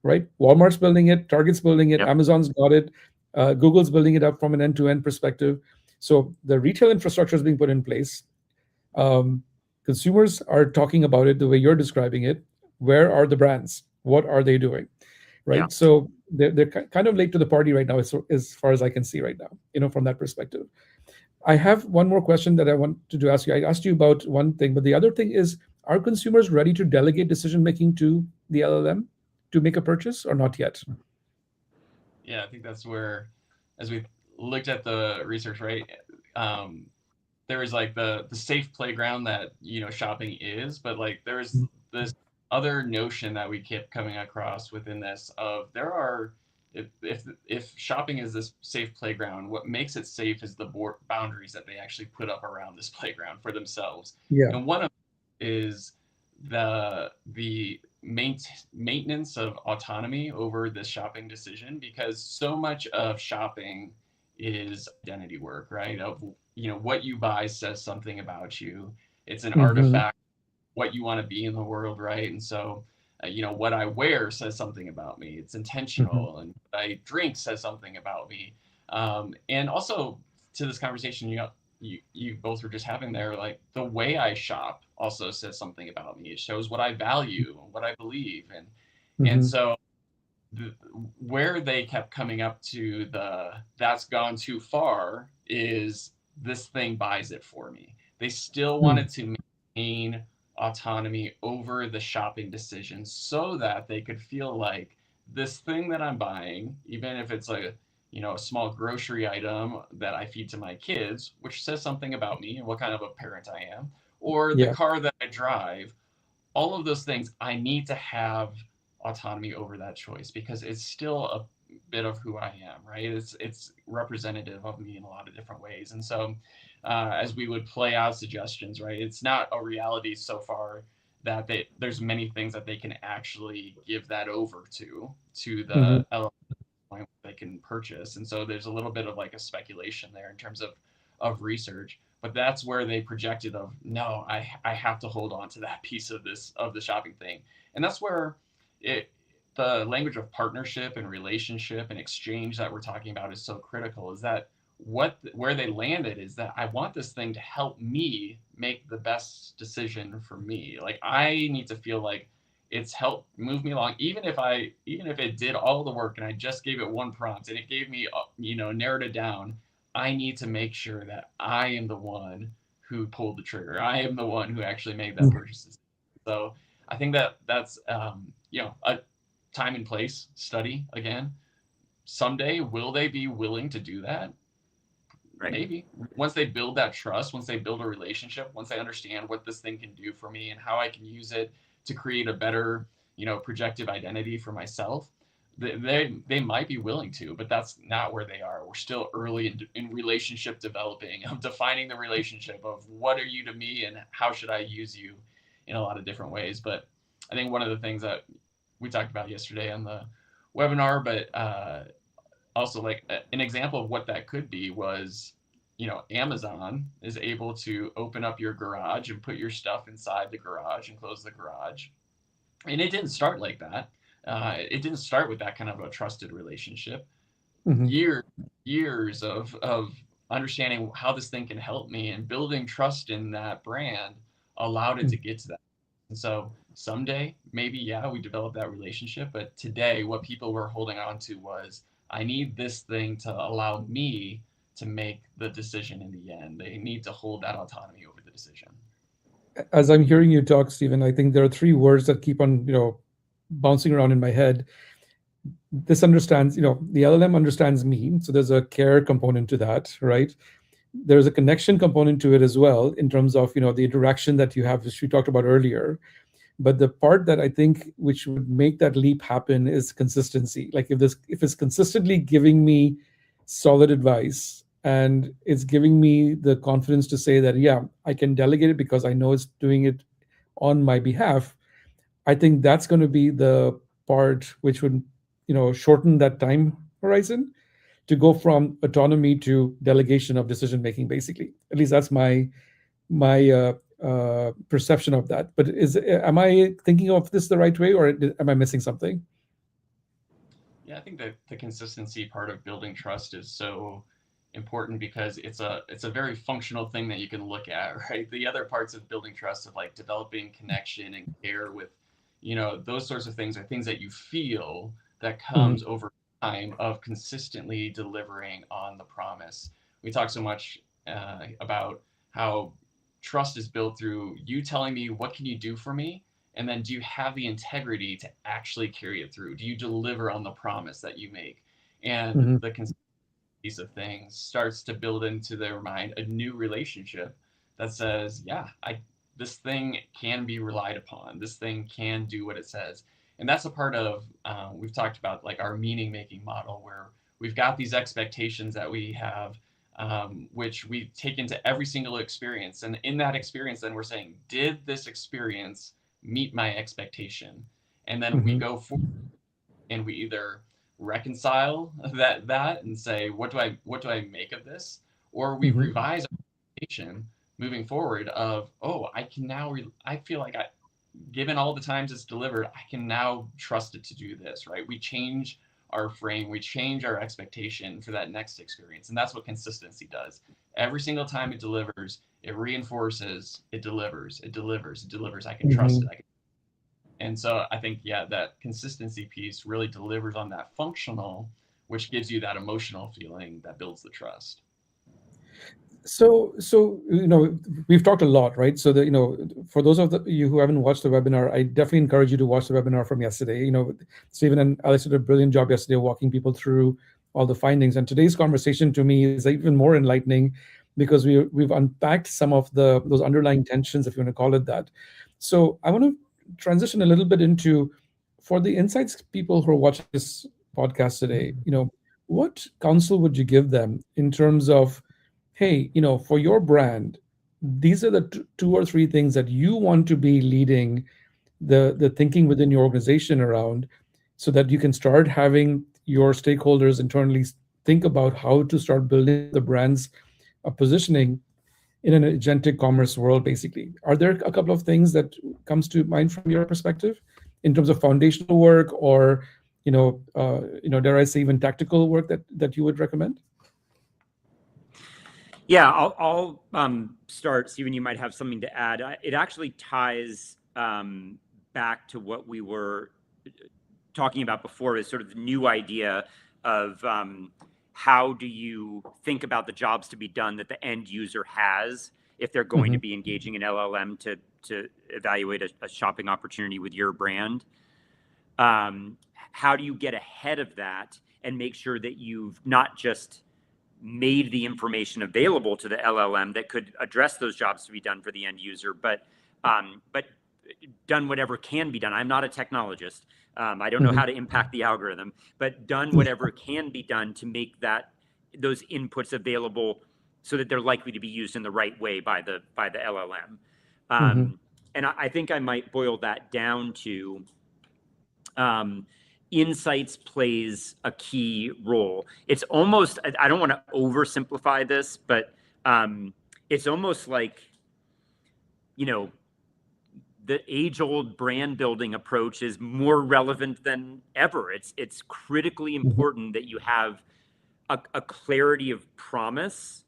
right? Walmart's building it, Target's building it, Amazon's got it, Google's building it up from an end-to-end perspective. So the retail infrastructure is being put in place. Consumers are talking about it the way you're describing it. Where are the brands? What are they doing? Right. Yeah. So they're kind of late to the party right now, as far as I can see right now, from that perspective. I have one more question that I wanted to ask you. I asked you about one thing, but the other thing is, are consumers ready to delegate decision making to the LLM to make a purchase or not yet? Yeah, I think that's where, as we looked at the research, right, there was like the safe playground that shopping is, but like there's this other notion that we kept coming across within this of there are if shopping is this safe playground, what makes it safe is the boundaries that they actually put up around this playground for themselves. Yeah. And one of them is the maintenance of autonomy over this shopping decision, because so much of shopping is identity work, right? Of what you buy says something about you. It's an artifact, what you want to be in the world, right? And so what I wear says something about me. It's intentional. And what I drink says something about me. And also to this conversation you both were just having there, like the way I shop also says something about me. It shows what I value and what I believe. And so where they kept coming up to that's gone too far is this thing buys it for me. They still wanted to maintain autonomy over the shopping decisions so that they could feel like this thing that I'm buying, even if it's a small grocery item that I feed to my kids, which says something about me and what kind of a parent I am, or the car that I drive, all of those things, I need to have autonomy over that choice because it's still a bit of who I am, right? It's representative of me in a lot of different ways. And so as we would play out suggestions, right, it's not a reality so far that there's many things that they can actually give that over to the LLM point they can purchase. And so there's a little bit of like a speculation there in terms of research, but that's where they projected of, no, I have to hold on to that piece of the shopping thing. And that's where the language of partnership and relationship and exchange that we're talking about is so critical, is that where they landed is that I want this thing to help me make the best decision for me. Like I need to feel like it's helped move me along. Even if it did all the work and I just gave it one prompt and it gave me, narrowed it down, I need to make sure that I am the one who pulled the trigger. I am the one who actually made that purchase. So I think that's a time and place study again. Someday, will they be willing to do that? Right. Maybe. Once they build that trust, once they build a relationship, once they understand what this thing can do for me and how I can use it to create a better, projective identity for myself, they might be willing to, but that's not where they are. We're still early in relationship developing, of defining the relationship of what are you to me and how should I use you in a lot of different ways. But I think one of the things that we talked about yesterday on the webinar, but also like an example of what that could be was, Amazon is able to open up your garage and put your stuff inside the garage and close the garage. And it didn't start like that. It didn't start with that kind of a trusted relationship. Years of understanding how this thing can help me and building trust in that brand allowed it to get to that. And so someday, maybe, yeah, we develop that relationship. But today, what people were holding on to was, I need this thing to allow me to make the decision in the end. They need to hold that autonomy over the decision. As I'm hearing you talk, Stephen, I think there are three words that keep on, bouncing around in my head. This understands, the LLM understands me. So there's a care component to that, right? There's a connection component to it as well, in terms of, the interaction that you have, which we talked about earlier. But the part that I think which would make that leap happen is consistency. Like if it's consistently giving me solid advice and it's giving me the confidence to say that, yeah, I can delegate it because I know it's doing it on my behalf, I think that's going to be the part which would, shorten that time horizon to go from autonomy to delegation of decision making. Basically, at least that's my perception of that. But am I thinking of this the right way, or am I missing something? Yeah, I think that the consistency part of building trust is so important because it's a very functional thing that you can look at, right? The other parts of building trust, of like developing connection and care with, those sorts of things, are things that you feel that comes over time of consistently delivering on the promise. We talk so much about how trust is built through you telling me, what can you do for me? And then, do you have the integrity to actually carry it through? Do you deliver on the promise that you make? And Mm-hmm. the piece of things starts to build into their mind a new relationship that says, yeah, this thing can be relied upon. This thing can do what it says. And that's a part of, we've talked about like our meaning making model, where we've got these expectations that we have, which we take into every single experience. And in that experience, then we're saying, did this experience meet my expectation? And then we go forward and we either reconcile that and say, what do I make of this? Or we Mm-hmm. revise our expectation moving forward of, oh, I can now, I feel like given all the times it's delivered, I can now trust it to do this, right? We change our frame, we change our expectation for that next experience. And that's what consistency does. Every single time it delivers, it reinforces, it delivers, it delivers, it delivers. I can trust it. And so I think, yeah, that consistency piece really delivers on that functional, which gives you that emotional feeling that builds the trust. So we've talked a lot, right? So that for those of you who haven't watched the webinar, I definitely encourage you to watch the webinar from yesterday. Stephen and Alex did a brilliant job yesterday walking people through all the findings, and today's conversation to me is even more enlightening because we've unpacked some of those underlying tensions, if you want to call it that. So I want to transition a little bit into, for the insights people who are watching this podcast today, what counsel would you give them in terms of, hey, for your brand, these are the two or three things that you want to be leading the thinking within your organization around, so that you can start having your stakeholders internally think about how to start building the brand's positioning in an agentic commerce world. Basically, are there a couple of things that comes to mind from your perspective in terms of foundational work, or dare I say even tactical work that you would recommend? Yeah, I'll start. Stephen, you might have something to add. It actually ties back to what we were talking about before, is sort of the new idea of how do you think about the jobs to be done that the end user has if they're going to be engaging an LLM to evaluate a shopping opportunity with your brand. How do you get ahead of that and make sure that you've not just made the information available to the LLM that could address those jobs to be done for the end user, but done whatever can be done. I'm not a technologist. I don't know how to impact the algorithm, but done whatever can be done to make those inputs available so that they're likely to be used in the right way by the LLM. And I think I might boil that down to insights plays a key role. It's almost, I don't want to oversimplify this, but it's almost like, the age-old brand building approach is more relevant than ever. It's critically important that you have a clarity of promise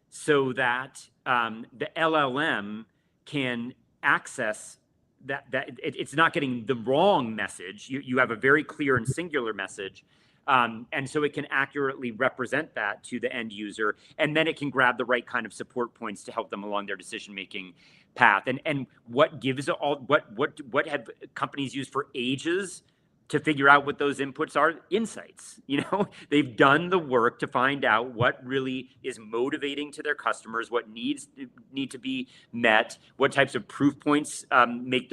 so that the LLM can access that it's not getting the wrong message. You have a very clear and singular message. And so it can accurately represent that to the end user, and then it can grab the right kind of support points to help them along their decision-making path. And what gives what have companies used for ages to figure out what those inputs are? Insights. They've done the work to find out what really is motivating to their customers, what need to be met, what types of proof points make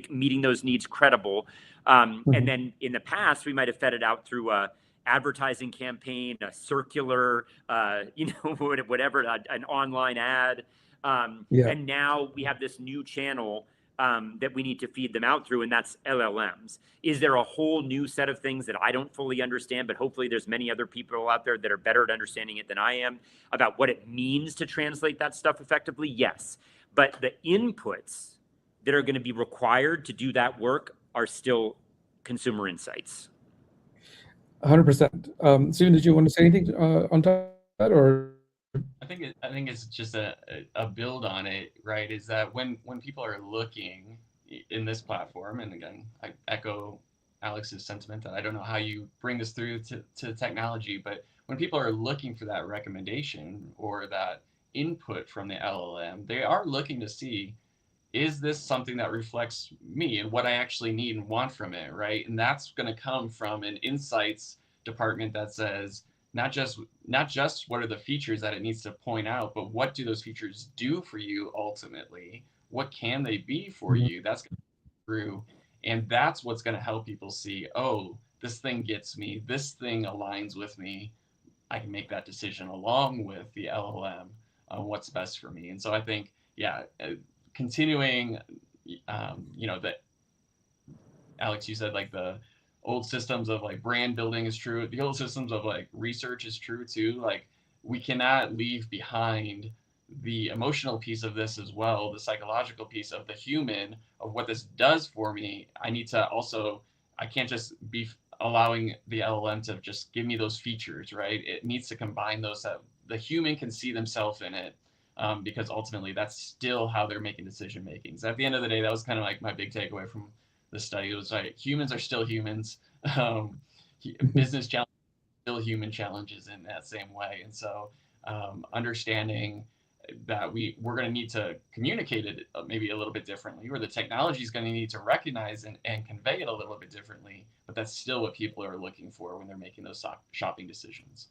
meeting those needs credible. And then in the past, we might have fed it out through a advertising campaign, a circular, whatever, an online ad. And now we have this new channel that we need to feed them out through, and that's LLMs. Is there a whole new set of things that I don't fully understand, but hopefully there's many other people out there that are better at understanding it than I am about what it means to translate that stuff effectively? Yes. But the inputs that are going to be required to do that work are still consumer insights. 100%. Steven, did you want to say anything on top of that, or? I think it's just a build on it, right? Is that when people are looking in this platform, and again, I echo Alex's sentiment that I don't know how you bring this through to technology, but when people are looking for that recommendation or that input from the LLM, they are looking to see, is this something that reflects me and what I actually need and want from it, right? And that's going to come from an insights department that says, not just what are the features that it needs to point out, but what do those features do for you ultimately? What can they be for you? That's going to be through, and that's what's going to help people see, oh, this thing gets me, this thing aligns with me. I can make that decision along with the LLM on what's best for me. And so I think, continuing, that Alex, you said like the old systems of like brand building is true. The old systems of like research is true too. Like we cannot leave behind the emotional piece of this as well, the psychological piece of the human of what this does for me. I can't just be allowing the LLM to just give me those features, right? It needs to combine those so the human can see themselves in it. Because ultimately that's still how they're making decision making. So at the end of the day, that was kind of like my big takeaway from the study. It was like humans are still humans. Business challenges are still human challenges in that same way. And so understanding that we're going to need to communicate it maybe a little bit differently, or the technology is going to need to recognize and convey it a little bit differently. But that's still what people are looking for when they're making those shopping decisions.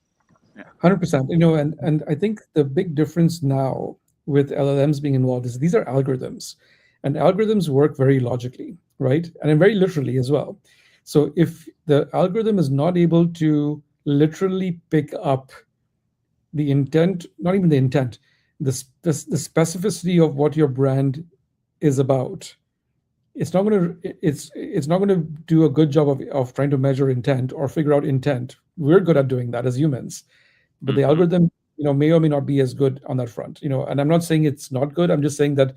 100%. And I think the big difference now with LLMs being involved is these are algorithms, and algorithms work very logically, right? And very literally as well. So if the algorithm is not able to literally pick up the intent, not even the intent, the specificity of what your brand is about, it's not going to do a good job of trying to measure intent or figure out intent. We're good at doing that as humans, but the algorithm, may or may not be as good on that front. And I'm not saying it's not good. I'm just saying that,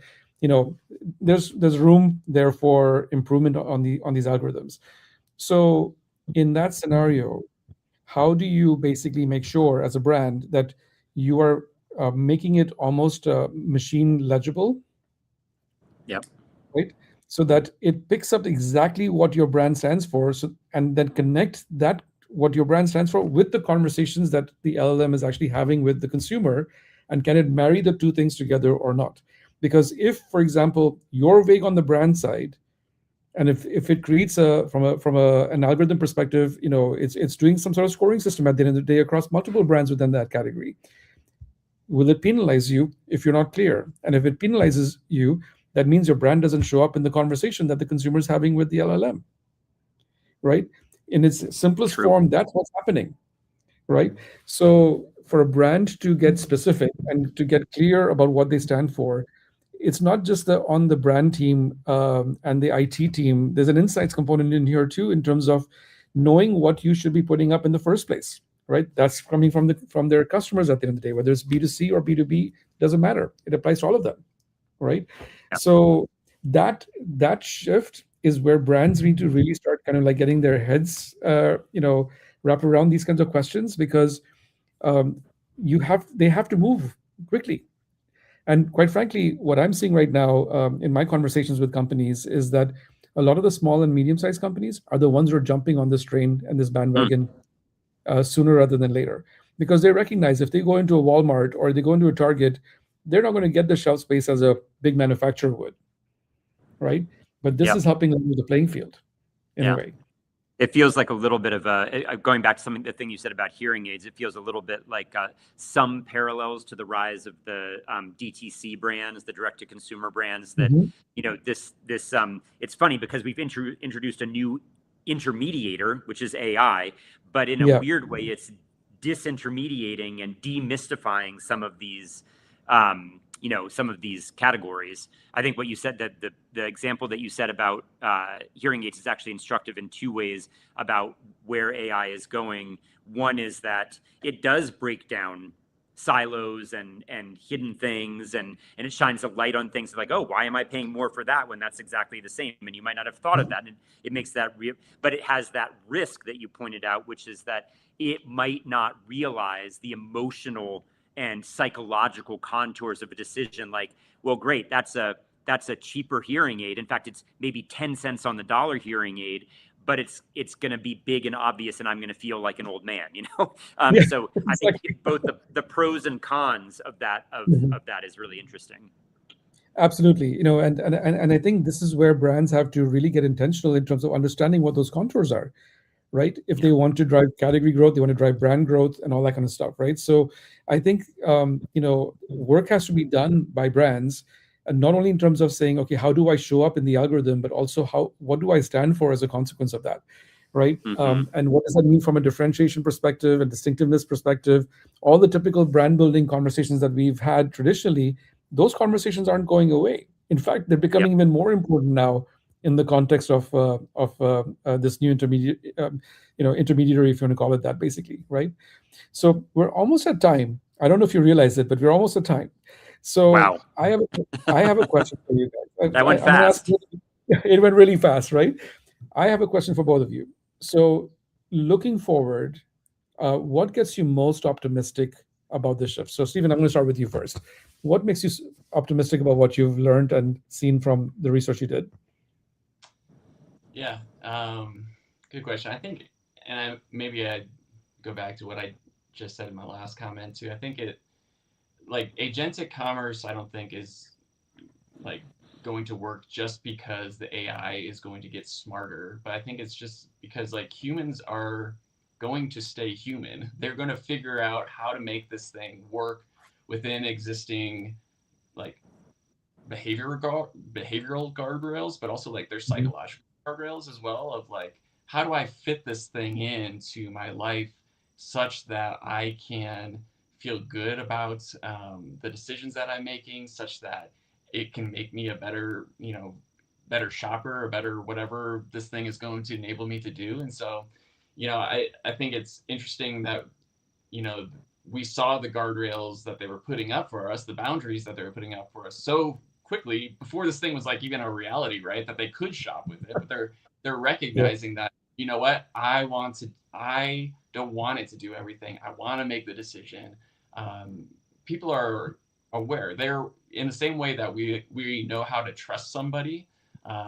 there's room there for improvement on these algorithms. So in that scenario, how do you basically make sure as a brand that you are making it almost machine legible? Yep. Right. so that it picks up exactly what your brand stands for, so, and then connect that what your brand stands for with the conversations that the LLM is actually having with the consumer, and can it marry the two things together or not? Because if, for example, you're vague on the brand side, and if it creates a from an algorithm perspective, it's doing some sort of scoring system at the end of the day across multiple brands within that category, will it penalize you if you're not clear? And if it penalizes you, that means your brand doesn't show up in the conversation that the consumer is having with the LLM, right? In its simplest True. form, that's what's happening, right? So for a brand to get specific and to get clear about what they stand for, it's not just on the brand team and the IT team. There's an insights component in here too, in terms of knowing what you should be putting up in the first place, right? That's coming from their customers at the end of the day, whether it's B2C or B2B, doesn't matter. It applies to all of them, right? Yeah. So that shift is where brands need to really start kind of like getting their heads, wrapped around these kinds of questions, because um, they have to move quickly. And quite frankly, what I'm seeing right now in my conversations with companies is that a lot of the small and medium-sized companies are the ones who are jumping on this train and this Mm. bandwagon sooner rather than later, because they recognize if they go into a Walmart or they go into a Target, they're not going to get the shelf space as a big manufacturer would, right? But this is Yep. helping them with the playing field in a Yeah. way. It feels like a little bit of going back to the thing you said about hearing aids. It feels a little bit like some parallels to the rise of the DTC brands, the direct to consumer brands. That Mhm. this it's funny because we've introduced a new intermediator, which is AI, but in a Yeah. weird way, it's disintermediating and demystifying some of these categories. I think what you said, that the example that you said about hearing aids is actually instructive in two ways about where AI is going. One is that it does break down silos and hidden things, and it shines a light on things like, oh, why am I paying more for that when that's exactly the same? And you might not have thought of that. And it makes that real, but it has that risk that you pointed out, which is that it might not realize the emotional and psychological contours of a decision. Like, well, great, that's a cheaper hearing aid. In fact, it's maybe 10 cents on the dollar hearing aid, but it's going to be big and obvious, and I'm going to feel like an old man, Yeah, So I think exactly. both the pros and cons of that Mhm. of that is really interesting. Absolutely. And I think this is where brands have to really get intentional in terms of understanding what those contours are, right? If Yeah. they want to drive category growth, they want to drive brand growth and all that kind of stuff, right? So I think work has to be done by brands, and not only in terms of saying, okay, how do I show up in the algorithm, but also what do I stand for as a consequence of that, right? Mm-hmm. And what does that mean from a differentiation perspective and distinctiveness perspective? All the typical brand building conversations that we've had traditionally, those conversations aren't going away. In fact, they're Yep. becoming even more important now in the context of this new intermediary, if you want to call it that, basically, right? So we're almost at time. I don't know if you realize it, but we're almost at time. So Wow. I have a question for you guys. That went I'm going to ask. fast. It went really fast, right? I have a question for both of you. So looking forward, what gets you most optimistic about this shift? So Stephen, I'm going to start with you first. What makes you optimistic about what you've learned and seen from the research you did? Yeah, good question. I think, and maybe I go back to what I just said in my last comment too. I think like agentic commerce, I don't think is like going to work just because the AI is going to get smarter, but I think it's just because like humans are going to stay human. They're going to figure out how to make this thing work within existing like behavioral guardrails, but also like their Mhm. psychological guardrails as well of like how do I fit this thing into my life such that I can feel good about the decisions that I'm making, such that it can make me a better, better shopper, a better whatever this thing is going to enable me to do. And so, I think it's interesting that you know, we saw the guardrails that they were putting up for us, the boundaries that they were putting up for us so quickly before this thing was like even a reality, right? That they could shop with it, but they're Yeah. recognizing that, you know what, I don't want it to do everything. I want to make the decision. Um, People are aware. They're in the same way that we know how to trust somebody.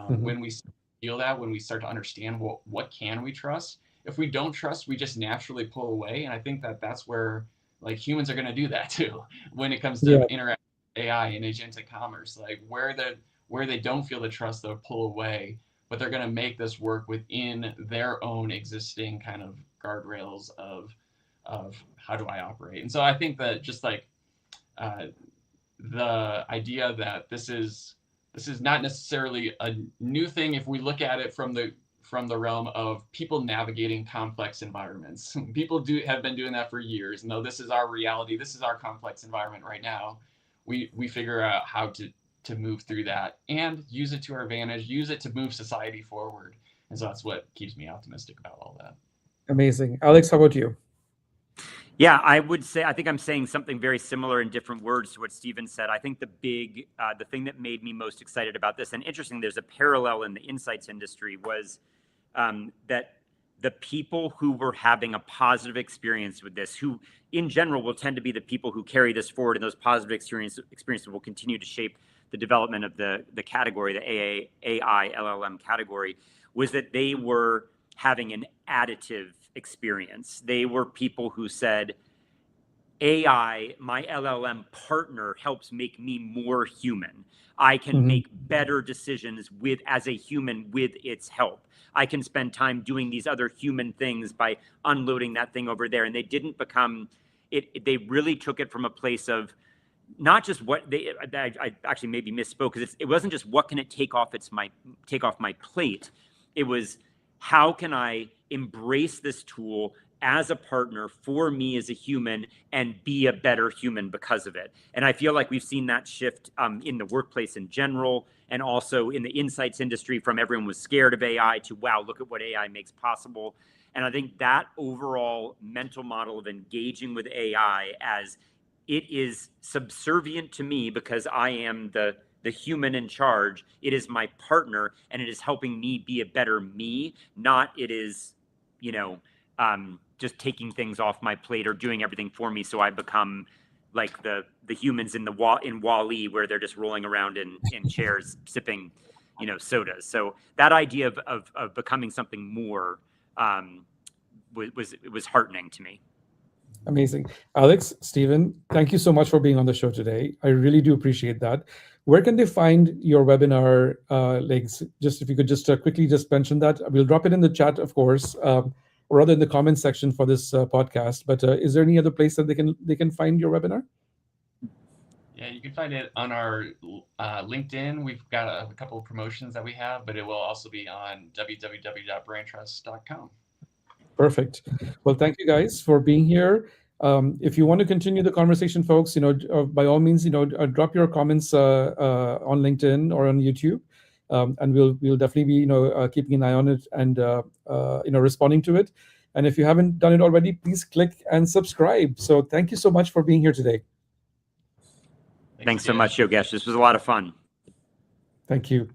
When we feel that, when we start to understand what can we trust, if we don't trust, we just naturally pull away. And I think that's where like humans are going to do that too when it comes to interacting with AI and agentic commerce. Like where they don't feel the trust, they'll pull away, but they're going to make this work within their own existing kind of guardrails of how do I operate. And so I think that just like the idea that this is not necessarily a new thing if we look at it from the realm of people navigating complex environments. People have been doing that for years. No, this is our reality. This is our complex environment right now. We figure out how to move through that and use it to our advantage, use it to move society forward. And so that's what keeps me optimistic about all that. Amazing. Alex, how about you? Yeah, I would say, I think I'm saying something very similar in different words to what Steven said. I think the thing that made me most excited about this, and interesting, there's a parallel in the insights industry, was that the people who were having a positive experience with this, who in general will tend to be the people who carry this forward, and those positive experiences will continue to shape the development of the category, the AI LLM category, was that they were having an additive experience. They were people who said, AI, my LLM partner, helps make me more human. I can make better decisions as a human with its help. I can spend time doing these other human things by unloading that thing over there. And they didn't become it. They really took it from a place of not just what I actually maybe misspoke, because it wasn't just what can it take off my plate. It was, how can I embrace this tool as a partner for me as a human and be a better human because of it? And I feel like we've seen that shift in the workplace in general, and also in the insights industry, from everyone was scared of AI to, wow, look at what AI makes possible. And I think that overall mental model of engaging with AI as it is subservient to me because I am the human in charge. It is my partner, and it is helping me be a better me, not it is, just taking things off my plate or doing everything for me, so I become like the humans in WALL-E, where they're just rolling around in chairs sipping, sodas. So that idea of becoming something more was heartening to me. Amazing. Alex, Steven, thank you so much for being on the show today. I really do appreciate that. Where can they find your webinar links? Just if you could just quickly just mention that. We'll drop it in the chat, of course, or rather in the comments section for this podcast. But is there any other place that they can find your webinar? Yeah, you can find it on our LinkedIn. We've got a couple of promotions that we have, but it will also be on www.brandtrust.com. Perfect. Well, thank you guys for being here. If you want to continue the conversation, folks, by all means, drop your comments on LinkedIn or on YouTube, and we'll definitely be, keeping an eye on it and responding to it. And if you haven't done it already, please click and subscribe. So thank you so much for being here today. Thanks so much, Yogesh. This was a lot of fun. Thank you.